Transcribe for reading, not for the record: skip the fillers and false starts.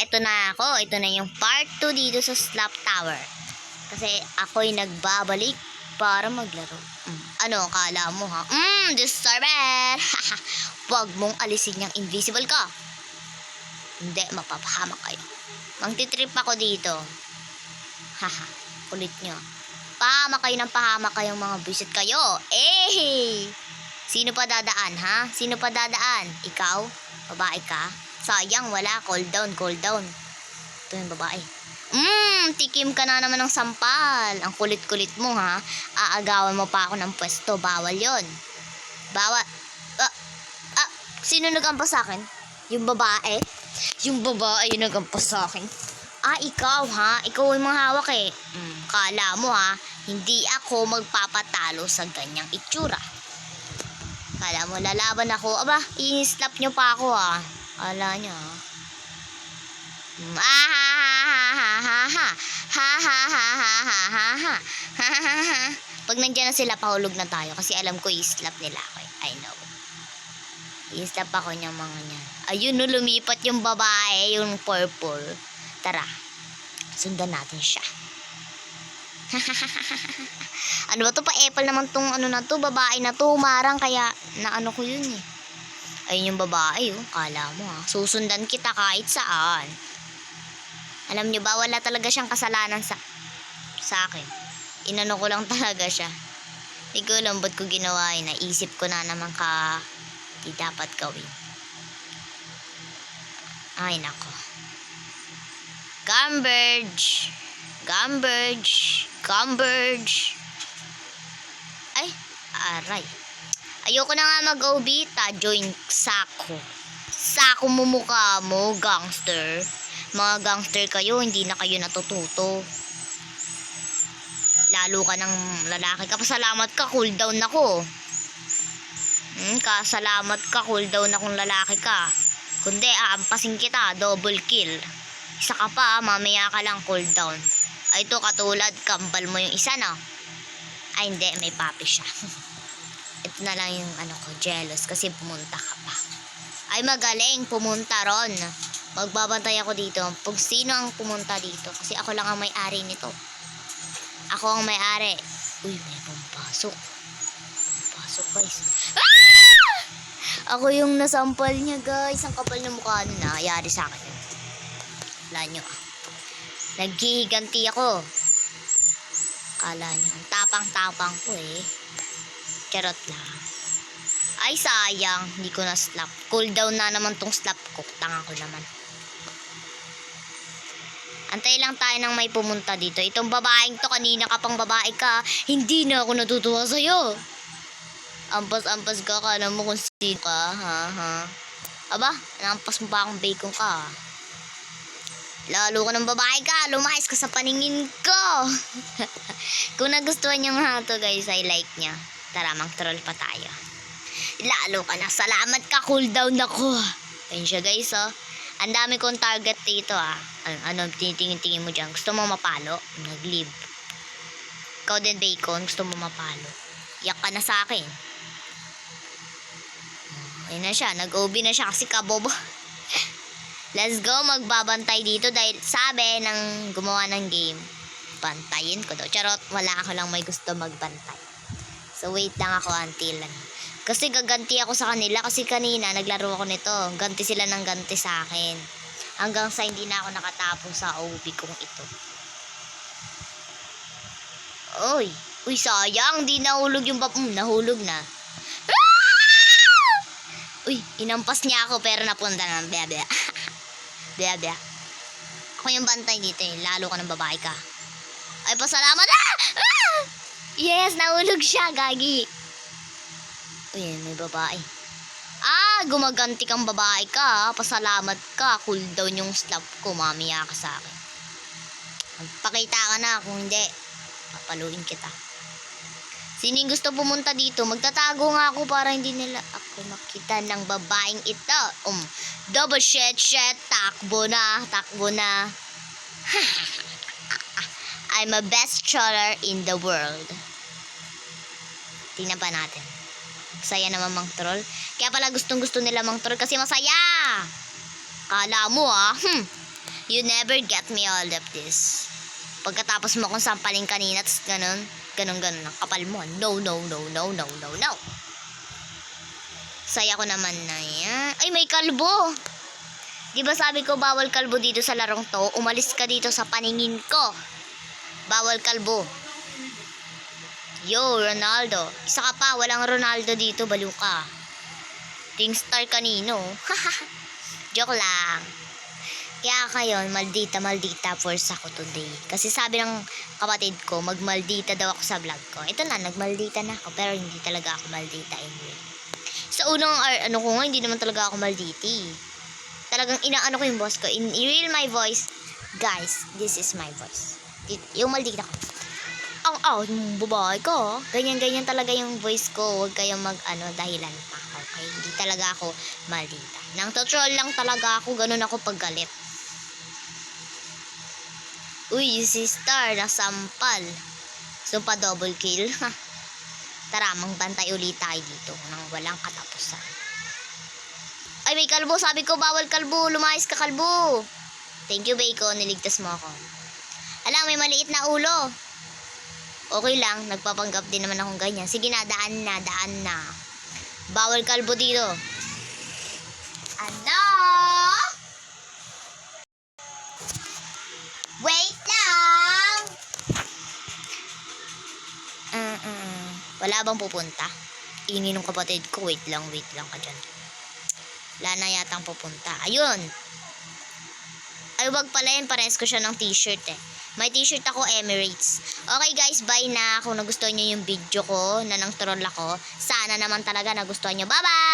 eto na ako. Ito na yung part 2 dito sa Slap Tower. Kasi ako'y nagbabalik para maglaro. Ano, akala mo ha? Disturber! Huwag mong alisin yung invisible ko. Hindi, mapapahamak kayo. Mangtitrip ako dito. Haha, kulit nyo. Pahamak kayo ng pahamak kayong mga bisit kayo. Eh! Sino pa dadaan, ha? Sino pa dadaan? Ikaw? Babae ka? Sayang, wala. Cool down, cool down. Ito yung babae. Tikim ka na naman ng sampal. Ang kulit-kulit mo, ha? Aagawan mo pa ako ng pwesto. Bawal yon. Bawal. Sino nagampas sa akin? Yung babae? Yung babae yung nagampas sa akin. Ikaw, ha? Ikaw yung mga hawak, eh. Kala mo, ha? Hindi ako magpapatalo sa ganyang itsura. Kala mo, lalaban ako. Aba, i-slap nyo pa ako, ha? Kala nyo, ha? Pag nandiyan na sila, pahulog na tayo. Kasi alam ko, i-slap nila ako. I know. I-slap ako niyang mga niyan. Ayun, no, lumipat yung babae, yung purple. Tara, sundan natin siya. Ano ba to? Pa-epal naman tong ano na to, babae na to. Humarang kaya naano ko yun eh. Ayun yung babae, oh. Kala mo, ha? Susundan kita kahit saan. Alam nyo ba, wala talaga siyang kasalanan sa akin. Inano ko lang talaga siya. Hindi ko alam ba't ko ginawa yun. Naisip ko na naman di dapat gawin. Ay, nako. Gumberge. Ay, aray. Ayoko na nga mag-OB. Join Sako. Sako mo mukha mo, gangster. Mga gangster kayo, hindi na kayo natututo. Lalo ka ng lalaki ka. Pasalamat ka, cool down ako. Kasalamat ka, cool down akong lalaki ka. Kundi, aampasin kita, double kill. Isa ka pa, mamaya ka lang cool down. Ay, ito katulad, kambal mo yung isa, no? Ay, hindi, may papi siya. Ito na lang yung ano ko, jealous kasi pumunta ka pa. Ay, magaling, pumunta ron. Magbabantay ako dito. Pag sino ang pumunta dito, kasi ako lang ang may-ari nito. Ako ang may-ari. Uy, may pumpasok. Pumpasok, guys. Ako yung nasampal niya, guys. Ang kapal ng mukha na nangyari sa akin. Wala nyo. Naghihiganti ako. Kala nyo. Ang tapang-tapang ko eh. Charot lang. Ay, sayang. Hindi ko na slap. Cool down na naman tong slap ko. Tanga ko naman. Antay lang tayo nang may pumunta dito. Itong babaeng to, kanina ka pang babae ka. Hindi na ako natutuwa sa'yo. Ampas-ampas ka, kala mo kung sino ka, ha? Aba, nampas mo pa akong bacon ka. Lalo ka ng babae ka, lumayas ka sa paningin ko. Kung nagustuhan nyo nga to, guys, I like nya. Tara, mang-troll pa tayo. Lalo ka na, salamat ka, cool down ako. Ayun siya, guys, oh. Ang dami kong target dito, ah. Ano, tinitingin-tingin mo dyan? Gusto mo mapalo? Nag-leave. Ikaw din, bacon, gusto mo mapalo? Yak ka na sa akin. Ayun na siya, nag-OB na siya kasi kabobo. Let's go, magbabantay dito dahil sabi ng gumawa ng game, bantayin ko daw. Charot, wala ako lang may gusto magbantay. So wait lang ako until kasi gaganti ako sa kanila kasi kanina naglaro ako nito. Ganti sila ng ganti sa akin. Hanggang sa hindi na ako nakatapos sa OB kong ito. Uy, sayang, di nahulog yung nahulog na. Uy, inampas niya ako pero napunta na ng bebe. Bebe. Ako yung bantay dito eh. Lalo ka ng babae ka. Ay, pasalamat. Yes, nahulog siya, gagi. Uy, may babae. Gumaganti kang babae ka. Pasalamat ka. Cool down yung slap ko. Mamaya ka sa akin. Magpakita ka na. Kung hindi, papaluin kita. Sino yung gusto pumunta dito? Magtatago nga ako para hindi nila ako makita ng babaeng ito. Double shit. Takbo na. I'm a best troller in the world. Tingnan pa natin. Saya naman mang troll. Kaya pala gustong gusto nila mang troll kasi masaya. Kala mo You never get me all of this. Pagkatapos mo akong sampalin kanina, tas ganun, ang kapal mo. No, no, no, no, no, no, no. Saya ko naman na yan. Ay, may kalbo. Di ba sabi ko bawal kalbo dito sa larong to? Umalis ka dito sa paningin ko. Bawal kalbo. Yo, Ronaldo. Isa ka pa, walang Ronaldo dito, baliw ka. Team star kanino. Joke lang. Kaya kayon, maldita force ako today. Kasi sabi ng kapatid ko, magmaldita daw ako sa vlog ko. Ito na, nagmaldita na ako. Pero hindi talaga ako maldita anyway. Sa unang ano ko nga, hindi naman talaga ako malditi. Talagang inaano ko yung boss ko. In real my voice, guys, this is my voice. Yung maldita ko. Ang babae ko. Ganyan talaga yung voice ko. Huwag kayong mag-ano, dahilan pa. Okay? Hindi talaga ako maldita. Nang to-troll lang talaga ako. Ganun ako paggalit. Uy, si Star, nasampal. Sumpa double kill. Tara, mangbantay ulit tayo dito nang walang katapusan. Ay, may kalbo. Sabi ko, bawal kalbo. Lumayas ka, kalbo. Thank you, Bacon. Niligtas mo ako. Alam, may maliit na ulo. Okay lang. Nagpapanggap din naman akong ganyan. Sige na, daan na. Bawal kalbo dito. Ano? Wait lang. Wala bang pupunta? Ingin ng kapatid ko. Wait lang ka dyan. Wala na yatang pupunta. Ayun. Ay, wag pala yan. Pares ko siya ng t-shirt eh. May t-shirt ako, Emirates. Okay guys, bye na. Kung nagustuhan nyo yung video ko na nang troll ako, sana naman talaga nagustuhan nyo. Bye-bye!